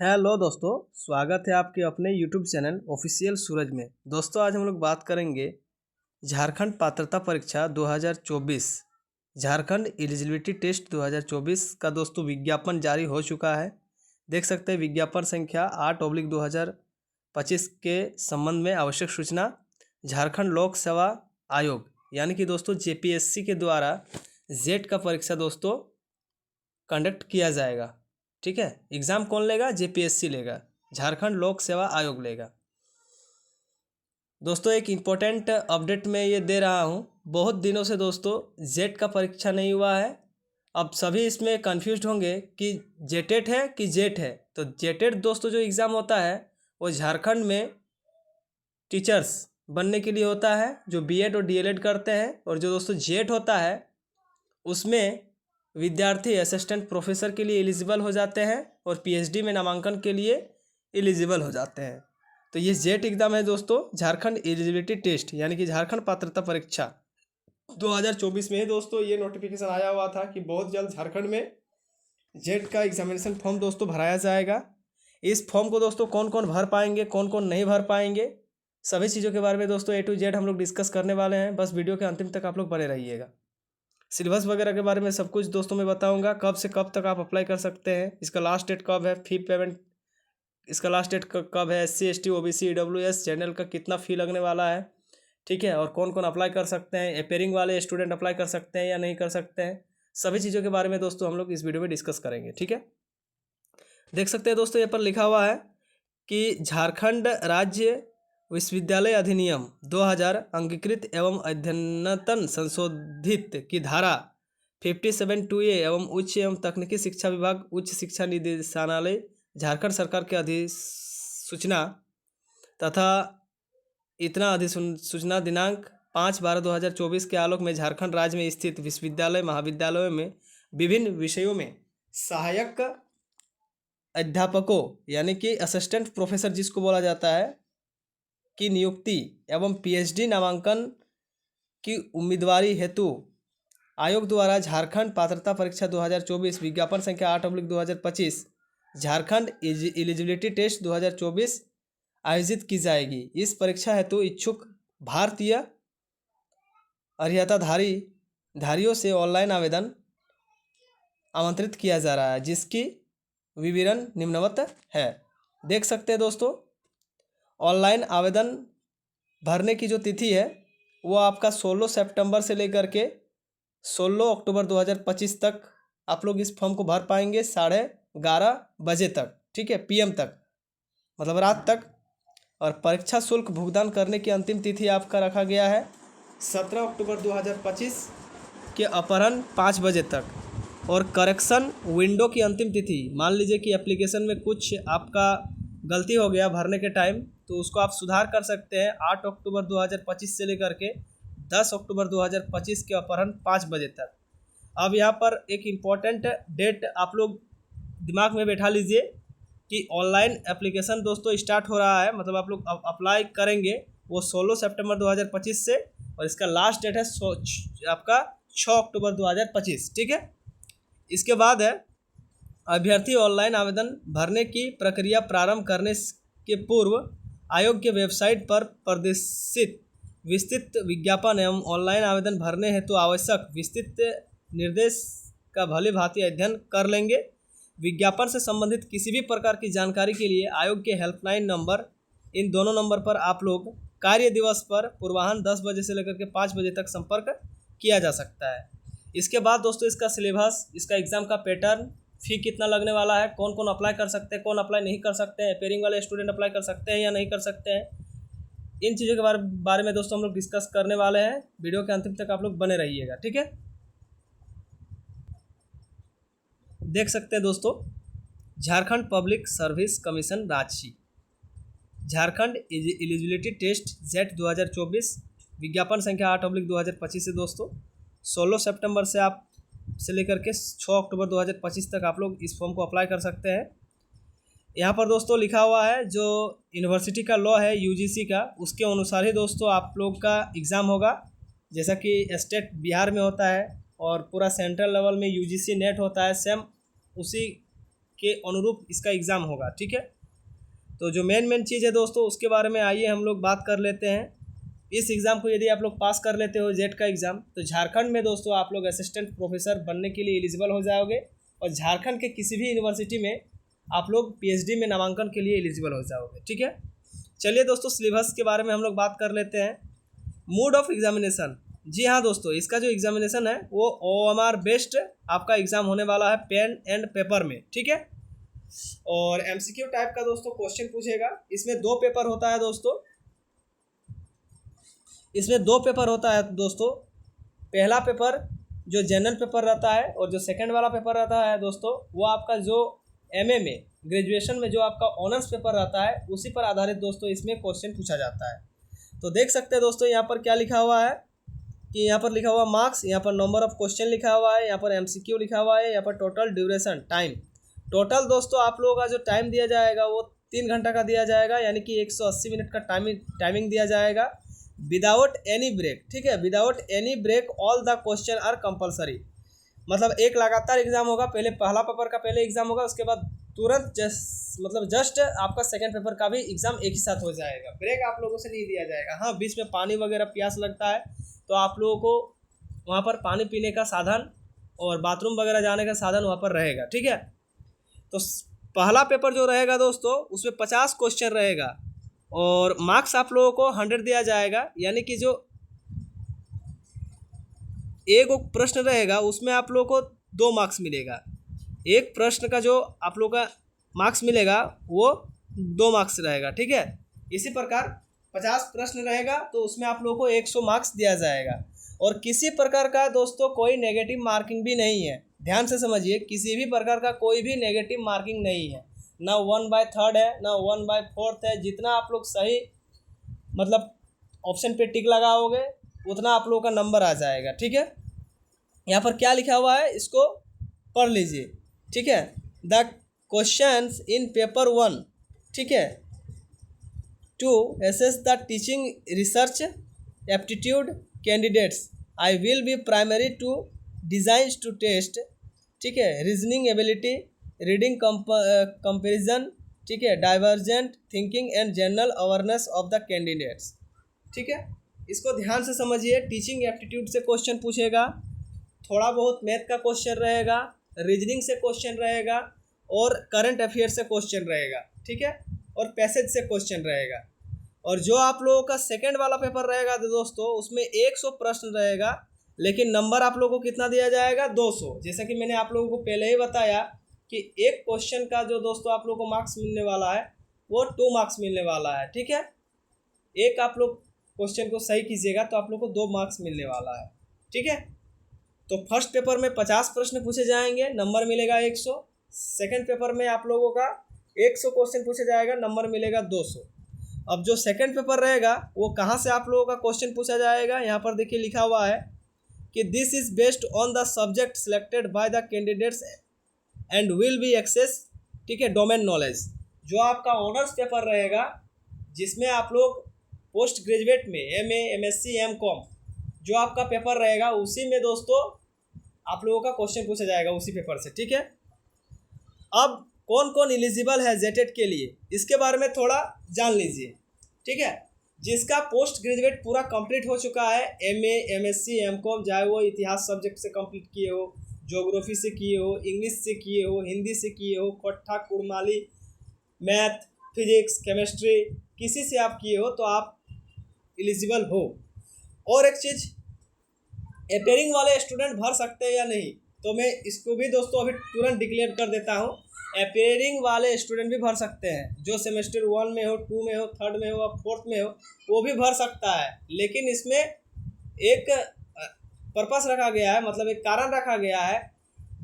Hello दोस्तों, स्वागत है आपके अपने यूट्यूब चैनल ऑफिशियल सूरज में। दोस्तों आज हम लोग बात करेंगे झारखंड पात्रता परीक्षा 2024 झारखंड एलिजिबिलिटी टेस्ट 2024 का दोस्तों विज्ञापन जारी हो चुका है। देख सकते हैं विज्ञापन संख्या 8/2025 के संबंध में आवश्यक सूचना झारखंड लोक सेवा आयोग यानी कि दोस्तों जेपीएससी के द्वारा जेट का परीक्षा दोस्तों कंडक्ट किया जाएगा। ठीक है, एग्ज़ाम कौन लेगा? जेपीएससी लेगा, झारखंड लोक सेवा आयोग लेगा। दोस्तों एक इम्पोर्टेंट अपडेट मैं ये दे रहा हूँ, बहुत दिनों से दोस्तों जेट का परीक्षा नहीं हुआ है। अब सभी इसमें कंफ्यूज होंगे कि जेटेट है कि जेट है। तो जेटेट दोस्तों जो एग्ज़ाम होता है वो झारखंड में टीचर्स बनने के लिए होता है, जो बीएड और डीएलएड करते हैं। और जो दोस्तों जेट होता है उसमें विद्यार्थी असिस्टेंट प्रोफेसर के लिए एलिजिबल हो जाते हैं और पीएचडी में नामांकन के लिए एलिजिबल हो जाते हैं। तो ये जेट एग्ज़ाम है दोस्तों, झारखंड एलिजिबिलिटी टेस्ट यानी कि झारखंड पात्रता परीक्षा 2024 में ही दोस्तों ये नोटिफिकेशन आया हुआ था कि बहुत जल्द झारखंड में जेट का एग्जामिनेशन फॉर्म दोस्तों भराया जाएगा। इस फॉर्म को दोस्तों कौन कौन भर पाएंगे, कौन कौन नहीं भर पाएंगे, सभी चीज़ों के बारे में दोस्तों A to Z हम लोग डिस्कस करने वाले हैं। बस वीडियो के अंतिम तक आप लोग बने रहिएगा। सिलेबस वगैरह के बारे में सब कुछ दोस्तों मैं बताऊंगा, कब से कब तक आप अप्लाई कर सकते हैं, इसका लास्ट डेट कब है, फी पेमेंट इसका लास्ट डेट कब है, SC ST OBC EWS general का कितना फ़ी लगने वाला है। ठीक है, और कौन कौन अप्लाई कर सकते हैं, अपेयरिंग वाले स्टूडेंट अप्लाई कर सकते हैं या नहीं कर सकते हैं, सभी चीज़ों के बारे में दोस्तों हम लोग इस वीडियो में डिस्कस करेंगे। ठीक है, देख सकते हैं दोस्तों यहाँ पर लिखा हुआ है कि झारखंड राज्य विश्वविद्यालय अधिनियम 2000 अंगीकृत एवं अद्यतन संशोधित की धारा 57(2)A एवं उच्च एवं तकनीकी शिक्षा विभाग उच्च शिक्षा निदेशालय झारखंड सरकार के अधिसूचना तथा इतना अधिसूचना दिनांक 5/12/2024 के आलोक में झारखंड राज्य में स्थित विश्वविद्यालय महाविद्यालयों में विभिन्न विषयों में सहायक अध्यापकों यानी कि असिस्टेंट प्रोफेसर जिसको बोला जाता है की नियुक्ति एवं पीएचडी नामांकन की उम्मीदवारी हेतु आयोग द्वारा झारखंड पात्रता परीक्षा 2024 विज्ञापन संख्या 8/2025 झारखंड एलिजिबिलिटी टेस्ट 2024 आयोजित की जाएगी। इस परीक्षा हेतु इच्छुक भारतीय अर्हताधारियों से ऑनलाइन आवेदन आमंत्रित किया जा रहा है, जिसकी विवरण निम्नवत है। देख सकते हैं दोस्तों, ऑनलाइन आवेदन भरने की जो तिथि है वो आपका 16 सितंबर से लेकर के 16 अक्टूबर 2025 तक आप लोग इस फॉर्म को भर पाएंगे 11:30 बजे तक। ठीक है, PM तक, मतलब रात तक। और परीक्षा शुल्क भुगतान करने की अंतिम तिथि आपका रखा गया है 17 अक्टूबर 2025 के अपराह्न 5 बजे तक। और करेक्शन विंडो की अंतिम तिथि, मान लीजिए कि एप्लीकेशन में कुछ आपका गलती हो गया भरने के टाइम, तो उसको आप सुधार कर सकते हैं 8 अक्टूबर 2025 से लेकर के 10 अक्टूबर 2025 के अपराह्न 5 बजे तक। अब यहाँ पर एक इम्पॉर्टेंट डेट आप लोग दिमाग में बैठा लीजिए कि ऑनलाइन एप्लीकेशन दोस्तों स्टार्ट हो रहा है, मतलब आप लोग अप्लाई करेंगे वो 16 सितंबर 2025 से, और इसका लास्ट डेट है आपका 6 अक्टूबर 2025। ठीक है, इसके बाद है अभ्यर्थी ऑनलाइन आवेदन भरने की प्रक्रिया प्रारंभ करने के पूर्व आयोग के वेबसाइट पर प्रदर्शित विस्तृत विज्ञापन एवं ऑनलाइन आवेदन भरने हेतु आवश्यक विस्तृत निर्देश का भली भांति अध्ययन कर लेंगे। विज्ञापन से संबंधित किसी भी प्रकार की जानकारी के लिए आयोग के हेल्पलाइन नंबर, इन दोनों नंबर पर आप लोग कार्य दिवस पर पूर्वाह्न 10 बजे से लेकर के 5 बजे तक संपर्क किया जा सकता है। इसके बाद दोस्तों इसका सिलेबस, इसका एग्ज़ाम का पैटर्न, फ़ी कितना लगने वाला है, कौन कौन अप्लाई कर सकते हैं, कौन अप्लाई नहीं कर सकते हैं, अपेयरिंग वाले स्टूडेंट अप्लाई कर सकते हैं या नहीं कर सकते हैं, इन चीज़ों के बारे में दोस्तों हम लोग डिस्कस करने वाले हैं। वीडियो के अंतिम तक आप लोग बने रहिएगा। ठीक है, देख सकते हैं दोस्तों, Jharkhand public service commission Ranchi Jharkhand eligibility test JET 2024 विज्ञापन संख्या 8/2025 से दोस्तों 16 सितंबर से लेकर के 6 अक्टूबर 2025 तक आप लोग इस फॉर्म को अप्लाई कर सकते हैं। यहाँ पर दोस्तों लिखा हुआ है जो यूनिवर्सिटी का लॉ है UGC का, उसके अनुसार ही दोस्तों आप लोग का एग्ज़ाम होगा। जैसा कि स्टेट बिहार में होता है और पूरा सेंट्रल लेवल में UGC नेट होता है, सेम उसी के अनुरूप इसका एग्ज़ाम होगा। ठीक है, तो जो मेन चीज़ है दोस्तों उसके बारे में आइए हम लोग बात कर लेते हैं। इस एग्ज़ाम को यदि आप लोग पास कर लेते हो जेट का एग्ज़ाम, तो झारखंड में दोस्तों आप लोग असिस्टेंट प्रोफेसर बनने के लिए एलिजिबल हो जाओगे और झारखंड के किसी भी यूनिवर्सिटी में आप लोग पीएचडी में नामांकन के लिए एलिजिबल हो जाओगे। ठीक है, चलिए दोस्तों सिलेबस के बारे में हम लोग बात कर लेते हैं। मोड ऑफ एग्जामिनेशन, जी हाँ दोस्तों, इसका जो एग्जामिनेशन है वो OMR बेस्ड आपका एग्ज़ाम होने वाला है पेन एंड पेपर में। ठीक है, और MCQ टाइप का दोस्तों क्वेश्चन पूछेगा। इसमें दो पेपर होता है दोस्तों, इसमें दो पेपर होता है दोस्तों। पहला पेपर जो जनरल पेपर रहता है और जो सेकंड वाला पेपर रहता है दोस्तों वो आपका जो MA में ग्रेजुएशन में जो आपका ऑनर्स पेपर रहता है उसी पर आधारित दोस्तों इसमें क्वेश्चन पूछा जाता है। तो देख सकते हैं दोस्तों यहाँ पर क्या लिखा हुआ है कि यहाँ पर लिखा हुआ मार्क्स, यहाँ पर नंबर ऑफ क्वेश्चन लिखा हुआ है, यहाँ पर MCQ लिखा हुआ है, यहाँ पर टोटल ड्यूरेशन टाइम। टोटल दोस्तों आप लोगों का जो टाइम दिया जाएगा वो 3 घंटा का दिया जाएगा, यानी कि 180 मिनट का टाइमिंग दिया जाएगा विदाउट एनी ब्रेक। ठीक है, without any break all the question are compulsory. मतलब एक लगातार एग्जाम होगा, पहले पहला पेपर का पहले एग्जाम होगा, उसके बाद तुरंत जस्ट आपका सेकंड पेपर का भी एग्जाम एक ही साथ हो जाएगा। ब्रेक आप लोगों से नहीं दिया जाएगा। हाँ, बीच में पानी वगैरह प्यास लगता है तो आप लोगों को वहाँ पर पानी पीने का साधन और बाथरूम वगैरह जाने का साधन वहाँ पर रहेगा। ठीक है, तो पहला पेपर जो रहेगा दोस्तों उसमें 50 क्वेश्चन रहेगा और मार्क्स आप लोगों को 100 दिया जाएगा, यानी कि जो एक प्रश्न रहेगा उसमें आप लोगों को 2 मार्क्स मिलेगा। एक प्रश्न का जो आप लोगों का मार्क्स मिलेगा वो 2 मार्क्स रहेगा। ठीक है, इसी प्रकार 50 प्रश्न रहेगा तो उसमें आप लोगों को 100 मार्क्स दिया जाएगा और किसी प्रकार का दोस्तों कोई नेगेटिव मार्किंग भी नहीं है। ध्यान से समझिए, किसी भी प्रकार का कोई भी नेगेटिव मार्किंग नहीं है, ना 1/3 है ना 1/4 है। जितना आप लोग सही मतलब ऑप्शन पे टिक लगाओगे उतना आप लोगों का नंबर आ जाएगा। ठीक है, यहाँ पर क्या लिखा हुआ है इसको पढ़ लीजिए। ठीक है, द क्वेश्चंस इन पेपर 1, ठीक है, to assess the teaching research aptitude candidates I will be primary to design to test. ठीक है, रीजनिंग एबिलिटी, रीडिंग कंपेरिजन, ठीक है, divergent thinking and general awareness of the candidates. ठीक है, इसको ध्यान से समझिए। टीचिंग एप्टीट्यूड से क्वेश्चन पूछेगा, थोड़ा बहुत मैथ का क्वेश्चन रहेगा, रीजनिंग से क्वेश्चन रहेगा और करंट अफेयर से क्वेश्चन रहेगा। ठीक है, और पैसेज से क्वेश्चन रहेगा। और जो आप लोगों का सेकंड वाला पेपर रहेगा दोस्तों उसमें 100 प्रश्न रहेगा, लेकिन नंबर आप लोगों को कितना दिया जाएगा 200। जैसा कि मैंने आप लोगों को पहले ही बताया कि एक क्वेश्चन का जो दोस्तों आप लोगों को मार्क्स मिलने वाला है वो 2 मार्क्स मिलने वाला है। ठीक है, एक आप लोग क्वेश्चन को सही कीजिएगा तो आप लोग को 2 मार्क्स मिलने वाला है। ठीक है, तो फर्स्ट पेपर में 50 प्रश्न पूछे जाएंगे, नंबर मिलेगा 100। सेकंड पेपर में आप लोगों का 100 क्वेश्चन पूछे जाएगा, नंबर मिलेगा 200। अब जो सेकंड पेपर रहेगा वो कहाँ से आप लोगों का क्वेश्चन पूछा जाएगा, यहाँ पर देखिए लिखा हुआ है कि this is based on the subject selected by the candidates and will be access. ठीक है, डोमेन नॉलेज। जो आपका ऑनर्स पेपर रहेगा जिसमें आप लोग पोस्ट ग्रेजुएट में MA, MSc, MCOM जो आपका पेपर रहेगा उसी में दोस्तों आप लोगों का क्वेश्चन पूछा जाएगा उसी पेपर से। ठीक है, अब कौन कौन एलिजिबल है जेटेट के लिए इसके बारे में थोड़ा जान लीजिए। ठीक है, जिसका पोस्ट ग्रेजुएट पूरा कंप्लीट हो चुका है, MA, MSc, MCOM, चाहे वो इतिहास सब्जेक्ट से कंप्लीट किए हो, ज्योग्राफी से किए हो, इंग्लिश से किए हो, हिंदी से किए हो, कोट्ठा कुड़माली, मैथ, फिजिक्स, केमिस्ट्री, किसी से आप किए हो तो आप एलिजिबल हो। और एक चीज़, अपेयरिंग वाले स्टूडेंट भर सकते हैं या नहीं, तो मैं इसको भी दोस्तों अभी तुरंत डिक्लेयर कर देता हूँ। अपेयरिंग वाले स्टूडेंट भी भर सकते हैं, जो सेमेस्टर 1 में हो, 2 में हो, 3rd में हो, 4th में हो, वो भी भर सकता है। लेकिन इसमें एक पर्पस रखा गया है, मतलब एक कारण रखा गया है,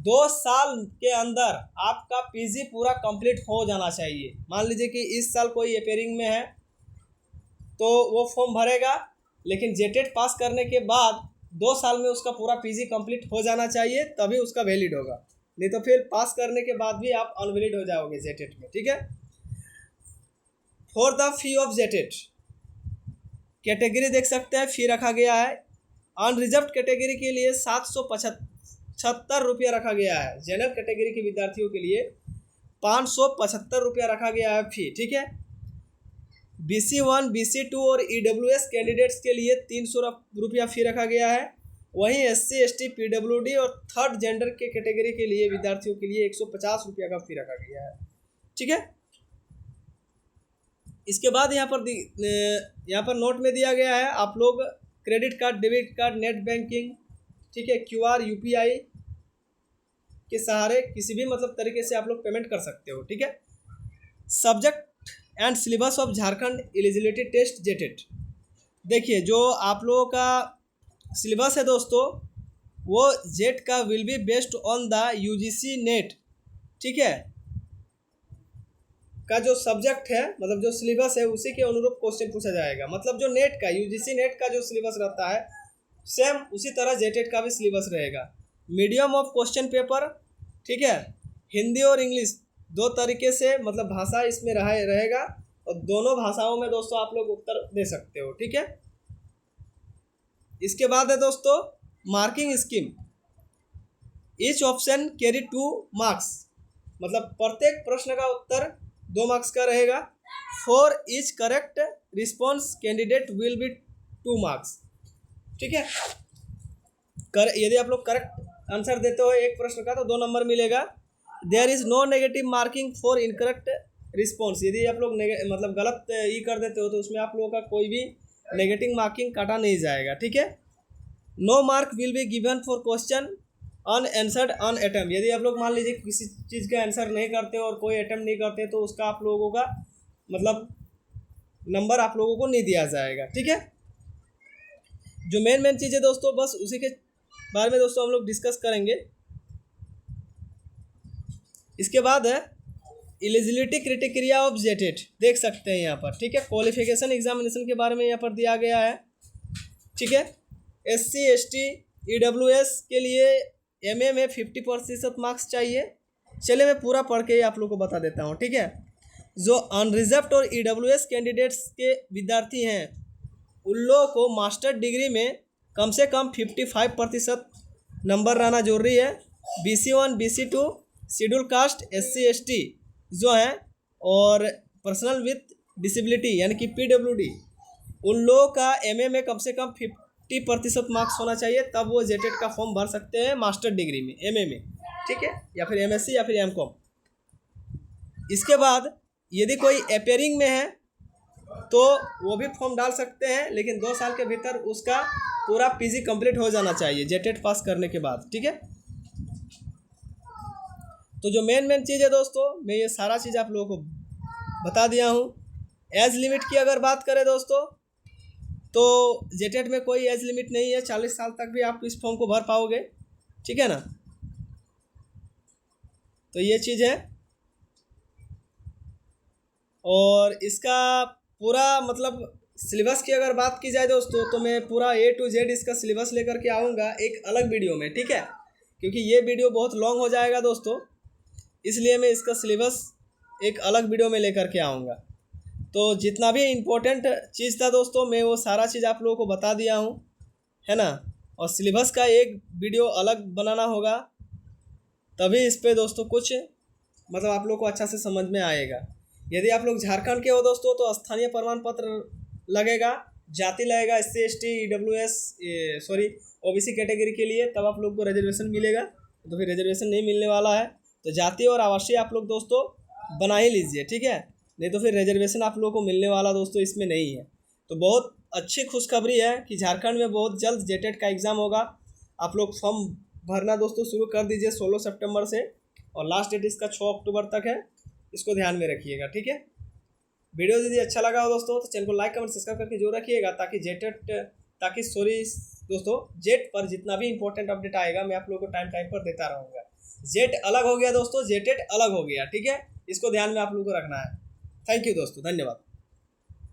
2 साल के अंदर आपका PG पूरा कंप्लीट हो जाना चाहिए। मान लीजिए कि इस साल कोई अपेयरिंग में है तो वो फॉर्म भरेगा, लेकिन जेटेट पास करने के बाद 2 साल में उसका पूरा PG कंप्लीट हो जाना चाहिए, तभी उसका वैलिड होगा। नहीं तो फिर पास करने के बाद भी आप अनवैलिड हो जाओगे जेटेट में। ठीक है, for the fee of JTET category देख सकते हैं, फी रखा गया है। अनरिजर्व कैटेगरी के लिए 775 रुपया रखा गया है। जनरल कैटेगरी के विद्यार्थियों के लिए ₹575 रखा गया है फी, ठीक है। BC1, BC2 और EWS कैंडिडेट्स के लिए ₹300 फी रखा गया है। वहीं SC, ST, PWD और थर्ड जेंडर के कैटेगरी के लिए विद्यार्थियों के लिए ₹150 का फी रखा गया है, ठीक है। इसके बाद यहाँ पर नोट में दिया गया है, आप लोग credit card, debit card, net banking, ठीक है, QR, UPI के सहारे किसी भी मतलब तरीके से आप लोग पेमेंट कर सकते हो, ठीक है। Subject and syllabus of Jharkhand eligibility test JTET. देखिए जो आप लोगों का सिलेबस है दोस्तों, वो जेट का will be based on the UGC net, ठीक है, का जो सब्जेक्ट है मतलब जो सिलेबस है उसी के अनुरूप क्वेश्चन पूछा जाएगा। मतलब जो नेट का UGC नेट का जो सिलेबस रहता है सेम उसी तरह जेटेट का भी सिलेबस रहेगा। मीडियम ऑफ क्वेश्चन पेपर, ठीक है, हिंदी और इंग्लिश 2 तरीके से मतलब भाषा इसमें रहेगा और दोनों भाषाओं में दोस्तों आप लोग उत्तर दे सकते हो, ठीक है। इसके बाद है दोस्तों marking scheme. Each option carry 2 marks, मतलब प्रत्येक प्रश्न का उत्तर 2 मार्क्स का रहेगा। For each correct response candidate will be 2 marks, ठीक है। यदि आप लोग करेक्ट आंसर देते हो एक प्रश्न का तो 2 नंबर मिलेगा। There is no negative marking for incorrect response. यदि आप लोग मतलब गलत कर देते हो तो उसमें आप लोगों का कोई भी नेगेटिव मार्किंग काटा नहीं जाएगा, ठीक है। No mark will be given for question unanswered on attempt. यदि आप लोग मान लीजिए किसी चीज़ का आंसर नहीं करते और कोई अटेम्प्ट नहीं करते तो उसका आप लोगों का मतलब नंबर आप लोगों को नहीं दिया जाएगा, ठीक है। जो मेन चीज़ है दोस्तों बस उसी के बारे में दोस्तों हम लोग डिस्कस करेंगे। इसके बाद है एलिजिबिलिटी क्राइटेरिया ऑफ जेटेट, देख सकते हैं यहाँ पर, ठीक है। क्वालिफिकेशन एग्जामिनेशन के बारे में यहाँ पर दिया गया है, ठीक है। SC, ST, EWS के लिए MA में 50% मार्क्स चाहिए। चलिए मैं पूरा पढ़ के आप लोग को बता देता हूँ, ठीक है। जो अनरिजर्व्ड और EWS कैंडिडेट्स के विद्यार्थी हैं उन लोगों को मास्टर डिग्री में कम से कम 55% नंबर रहना जरूरी है। BC1, BC2 schedule caste, SC, ST जो हैं और पर्सनल विथ डिसेबिलिटी यानी कि PWD उन लोगों का MA में कम से कम 50% मार्क्स होना चाहिए, तब वो जेटेट का फॉर्म भर सकते हैं मास्टर डिग्री में, MA में, ठीक है, या फिर MSc या फिर MCOM। इसके बाद यदि कोई अपेयरिंग में है तो वो भी फॉर्म डाल सकते हैं, लेकिन 2 साल के भीतर उसका पूरा PG कंप्लीट हो जाना चाहिए जेटेट पास करने के बाद, ठीक है। तो जो मेन चीज़ है दोस्तों मैं ये सारा चीज़ आप लोगों को बता दिया हूँ। एज लिमिट की अगर बात करें दोस्तों तो जेटेट में कोई एज लिमिट नहीं है, 40 साल तक भी आप इस फॉर्म को भर पाओगे, ठीक है ना। तो ये चीज़ है और इसका पूरा मतलब सिलेबस की अगर बात की जाए दोस्तों तो मैं पूरा A to Z इसका सिलेबस लेकर के आऊँगा एक अलग वीडियो में, ठीक है, क्योंकि ये वीडियो बहुत लॉन्ग हो जाएगा दोस्तों, इसलिए मैं इसका सिलेबस एक अलग वीडियो में लेकर के आऊँगा। तो जितना भी इम्पोर्टेंट चीज़ था दोस्तों मैं वो सारा चीज़ आप लोगों को बता दिया हूँ, है ना। और सिलेबस का एक वीडियो अलग बनाना होगा, तभी इस पे दोस्तों कुछ मतलब आप लोग को अच्छा से समझ में आएगा। यदि आप लोग झारखंड के हो दोस्तों तो स्थानीय प्रमाण पत्र लगेगा, जाति लगेगा, SC, ST, EWS OBC category के लिए, तब आप लोग को रिजर्वेशन मिलेगा। तो फिर रिजर्वेशन नहीं मिलने वाला है तो जाति और आवासीय आप लोग दोस्तों बना ही लीजिए, ठीक है, नहीं तो फिर रिजर्वेशन आप लोगों को मिलने वाला दोस्तों इसमें नहीं है। तो बहुत अच्छी खुशखबरी है कि झारखंड में बहुत जल्द जेटेट का एग्ज़ाम होगा। आप लोग फॉर्म भरना दोस्तों शुरू कर दीजिए 16 सितंबर से और लास्ट डेट इसका 6 अक्टूबर तक है, इसको ध्यान में रखिएगा, ठीक है। वीडियो यदि अच्छा लगा हो दोस्तों तो चैनल को लाइक कमेंट सब्सक्राइब करके जरूर रखिएगा ताकि दोस्तों जेट पर जितना भी इंपॉर्टेंट अपडेट आएगा मैं आप लोगों को टाइम पर देता रहूँगा। जेट अलग हो गया दोस्तों, जेटेट अलग हो गया, ठीक है, इसको ध्यान में आप लोगों को रखना है। थैंक यू दोस्तों, धन्यवाद।